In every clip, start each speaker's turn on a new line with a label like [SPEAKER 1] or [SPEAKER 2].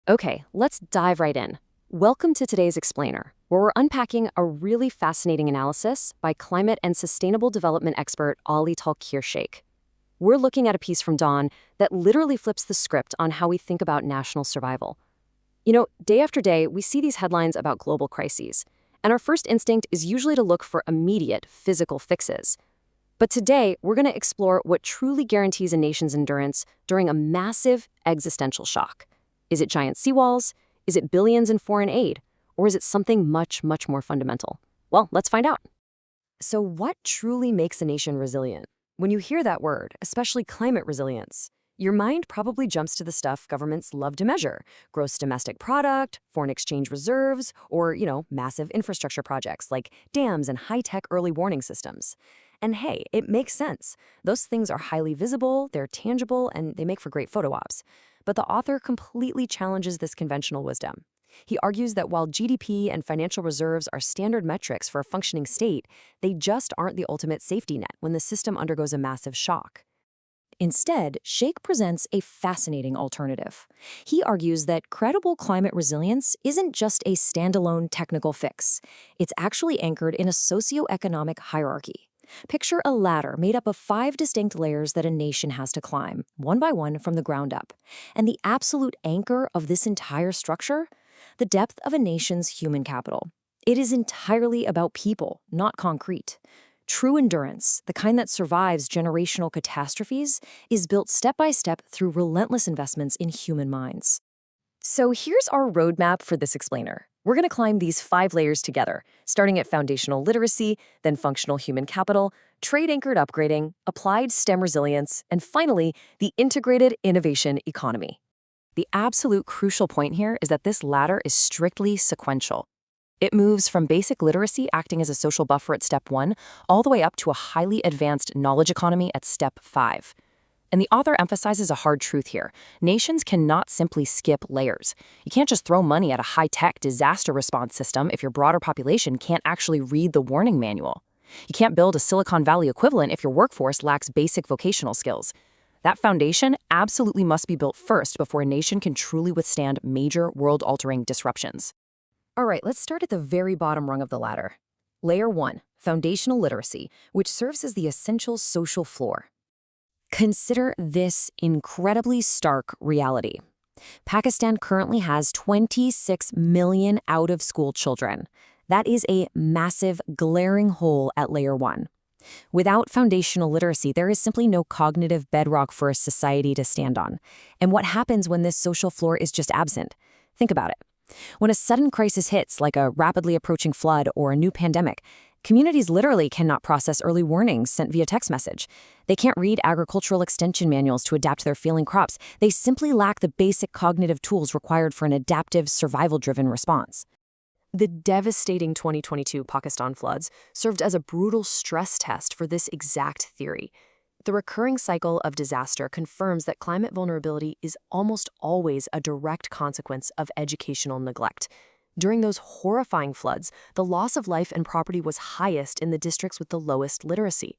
[SPEAKER 1] Okay, let's dive right in. Welcome to today's Explainer, where we're unpacking a really fascinating analysis by climate and sustainable development expert Ali Tauqeer Sheikh. We're looking at a piece from Dawn that literally flips the script on how we think about national survival. Day after day, we see these headlines about global crises, and our first instinct is usually to look for immediate physical fixes. But today, we're going to explore what truly guarantees a nation's endurance during a massive existential shock. Is it giant seawalls? Is it billions in foreign aid? Or is it something much, much more fundamental? Well, let's find out. So what truly makes a nation resilient? When you hear that word, especially climate resilience, your mind probably jumps to the stuff governments love to measure: gross domestic product, foreign exchange reserves, or, massive infrastructure projects like dams and high-tech early warning systems. And hey, it makes sense. Those things are highly visible, they're tangible, and they make for great photo ops. But the author completely challenges this conventional wisdom. He argues that while GDP and financial reserves are standard metrics for a functioning state, they just aren't the ultimate safety net when the system undergoes a massive shock. Instead, Sheikh presents a fascinating alternative. He argues that credible climate resilience isn't just a standalone technical fix. It's actually anchored in a socioeconomic hierarchy. Picture a ladder made up of 5 distinct layers that a nation has to climb, one by one from the ground up. And the absolute anchor of this entire structure? The depth of a nation's human capital. It is entirely about people, not concrete. True endurance, the kind that survives generational catastrophes, is built step by step through relentless investments in human minds. So here's our roadmap for this explainer. We're going to climb these 5 layers together, starting at foundational literacy, then functional human capital, trade-anchored upgrading, applied STEM resilience, and finally, the integrated innovation economy. The absolute crucial point here is that this ladder is strictly sequential. It moves from basic literacy acting as a social buffer at step 1, all the way up to a highly advanced knowledge economy at step 5. And the author emphasizes a hard truth here. Nations cannot simply skip layers. You can't just throw money at a high-tech disaster response system if your broader population can't actually read the warning manual. You can't build a Silicon Valley equivalent if your workforce lacks basic vocational skills. That foundation absolutely must be built first before a nation can truly withstand major world-altering disruptions. All right, let's start at the very bottom rung of the ladder. Layer 1, foundational literacy, which serves as the essential social floor. Consider this incredibly stark reality. Pakistan currently has 26 million out-of-school children. That is a massive, glaring hole at layer 1. Without foundational literacy, there is simply no cognitive bedrock for a society to stand on. And what happens when this social floor is just absent? Think about it. When a sudden crisis hits, like a rapidly approaching flood or a new pandemic, communities literally cannot process early warnings sent via text message. They can't read agricultural extension manuals to adapt their failing crops. They simply lack the basic cognitive tools required for an adaptive, survival-driven response. The devastating 2022 Pakistan floods served as a brutal stress test for this exact theory. The recurring cycle of disaster confirms that climate vulnerability is almost always a direct consequence of educational neglect. During those horrifying floods, the loss of life and property was highest in the districts with the lowest literacy.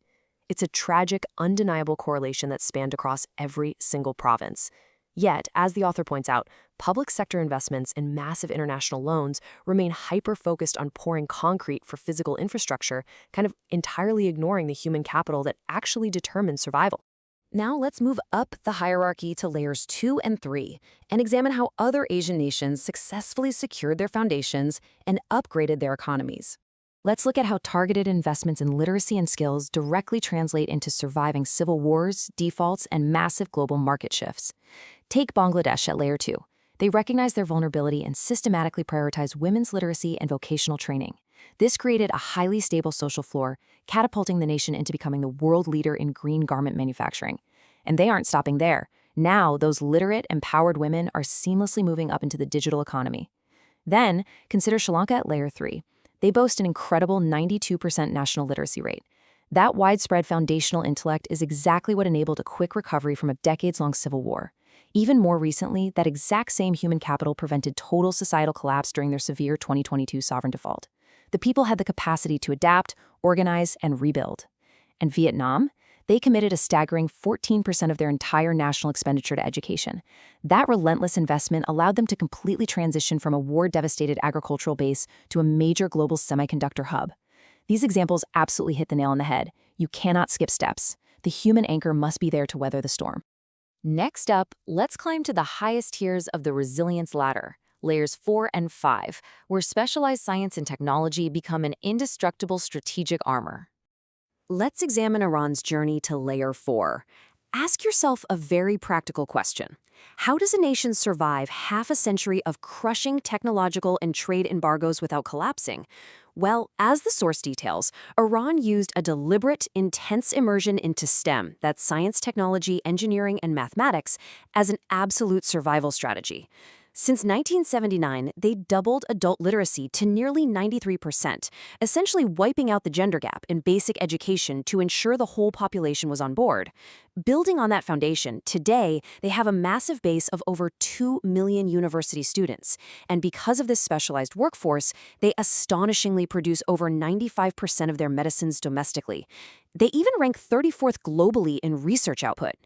[SPEAKER 1] It's a tragic, undeniable correlation that spanned across every single province. Yet, as the author points out, public sector investments and massive international loans remain hyper-focused on pouring concrete for physical infrastructure, kind of entirely ignoring the human capital that actually determines survival. Now let's move up the hierarchy to layers 2 and 3 and examine how other Asian nations successfully secured their foundations and upgraded their economies. Let's look at how targeted investments in literacy and skills directly translate into surviving civil wars, defaults, and massive global market shifts. Take Bangladesh at layer 2. They recognize their vulnerability and systematically prioritize women's literacy and vocational training. This created a highly stable social floor, catapulting the nation into becoming the world leader in green garment manufacturing. And they aren't stopping there. Now, those literate, empowered women are seamlessly moving up into the digital economy. Then, consider Sri Lanka at layer 3. They boast an incredible 92% national literacy rate. That widespread foundational intellect is exactly what enabled a quick recovery from a decades-long civil war. Even more recently, that exact same human capital prevented total societal collapse during their severe 2022 sovereign default. The people had the capacity to adapt, organize, and rebuild. And Vietnam?
[SPEAKER 2] They committed a staggering 14% of their entire national expenditure to education. That relentless investment allowed them to completely transition from a war-devastated agricultural base to a major global semiconductor hub. These examples absolutely hit the nail on the head. You cannot skip steps. The human anchor must be there to weather the storm.
[SPEAKER 1] Next up, let's climb to the highest tiers of the resilience ladder, layers 4 and 5, where specialized science and technology become an indestructible strategic armor. Let's examine Iran's journey to layer 4. Ask yourself a very practical question. How does a nation survive half a century of crushing technological and trade embargoes without collapsing? Well, as the source details, Iran used a deliberate, intense immersion into STEM, that's science, technology, engineering, and mathematics, as an absolute survival strategy. Since 1979, they doubled adult literacy to nearly 93%, essentially wiping out the gender gap in basic education to ensure the whole population was on board. Building on that foundation, today they have a massive base of over 2 million university students, and because of this specialized workforce, they astonishingly produce over 95% of their medicines domestically. They even rank 34th globally in research output.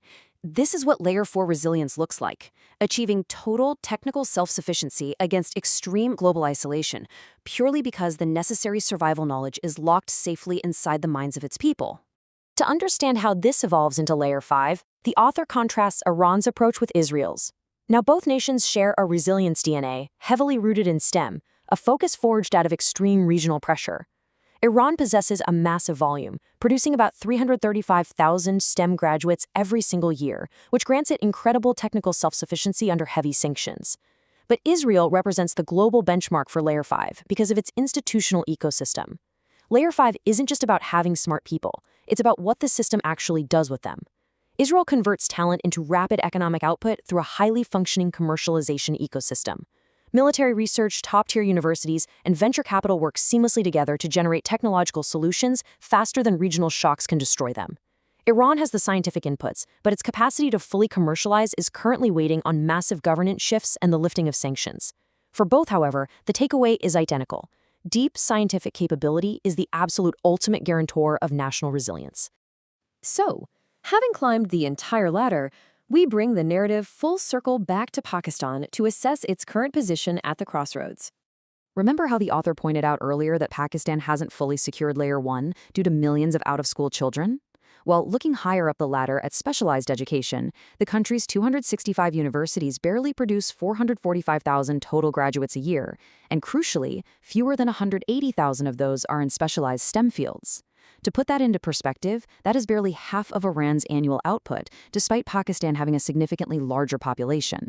[SPEAKER 1] This is what Layer 4 resilience looks like, achieving total technical self-sufficiency against extreme global isolation, purely because the necessary survival knowledge is locked safely inside the minds of its people. To understand how this evolves into Layer 5, the author contrasts Iran's approach with Israel's. Now, both nations share a resilience DNA, heavily rooted in STEM, a focus forged out of extreme regional pressure. Iran possesses a massive volume, producing about 335,000 STEM graduates every single year, which grants it incredible technical self-sufficiency under heavy sanctions. But Israel represents the global benchmark for Layer 5 because of its institutional ecosystem. Layer 5 isn't just about having smart people, it's about what the system actually does with them. Israel converts talent into rapid economic output through a highly functioning commercialization ecosystem. Military research, top-tier universities, and venture capital work seamlessly together to generate technological solutions faster than regional shocks can destroy them. Iran has the scientific inputs, but its capacity to fully commercialize is currently waiting on massive governance shifts and the lifting of sanctions. For both, however, the takeaway is identical. Deep scientific capability is the absolute ultimate guarantor of national resilience. So, having climbed the entire ladder, we bring the narrative full circle back to Pakistan to assess its current position at the crossroads. Remember how the author pointed out earlier that Pakistan hasn't fully secured Layer 1 due to millions of out-of-school children? Well, looking higher up the ladder at specialized education, the country's 265 universities barely produce 445,000 total graduates a year, and crucially, fewer than 180,000 of those are in specialized STEM fields. To put that into perspective, that is barely half of Iran's annual output, despite Pakistan having a significantly larger population.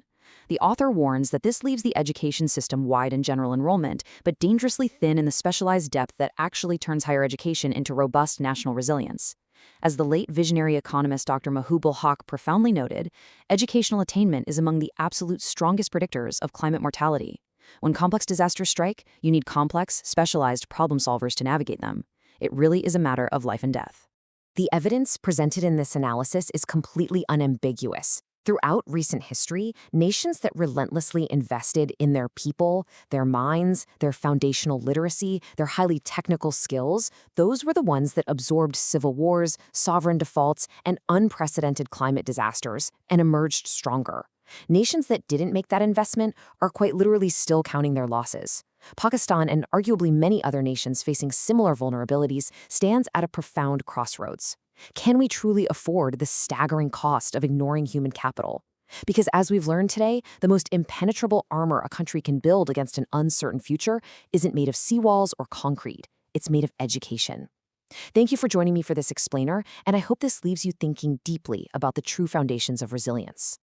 [SPEAKER 1] The author warns that this leaves the education system wide in general enrollment, but dangerously thin in the specialized depth that actually turns higher education into robust national resilience. As the late visionary economist Dr. Mahbubul Haq profoundly noted, educational attainment is among the absolute strongest predictors of climate mortality. When complex disasters strike, you need complex, specialized problem solvers to navigate them. It really is a matter of life and death. The evidence presented in this analysis is completely unambiguous. Throughout recent history, nations that relentlessly invested in their people, their minds, their foundational literacy, their highly technical skills, those were the ones that absorbed civil wars, sovereign defaults, and unprecedented climate disasters, and emerged stronger. Nations that didn't make that investment are quite literally still counting their losses. Pakistan and arguably many other nations facing similar vulnerabilities stands at a profound crossroads. Can we truly afford the staggering cost of ignoring human capital? Because as we've learned today, the most impenetrable armor a country can build against an uncertain future isn't made of seawalls or concrete. It's made of education. Thank you for joining me for this explainer, and I hope this leaves you thinking deeply about the true foundations of resilience.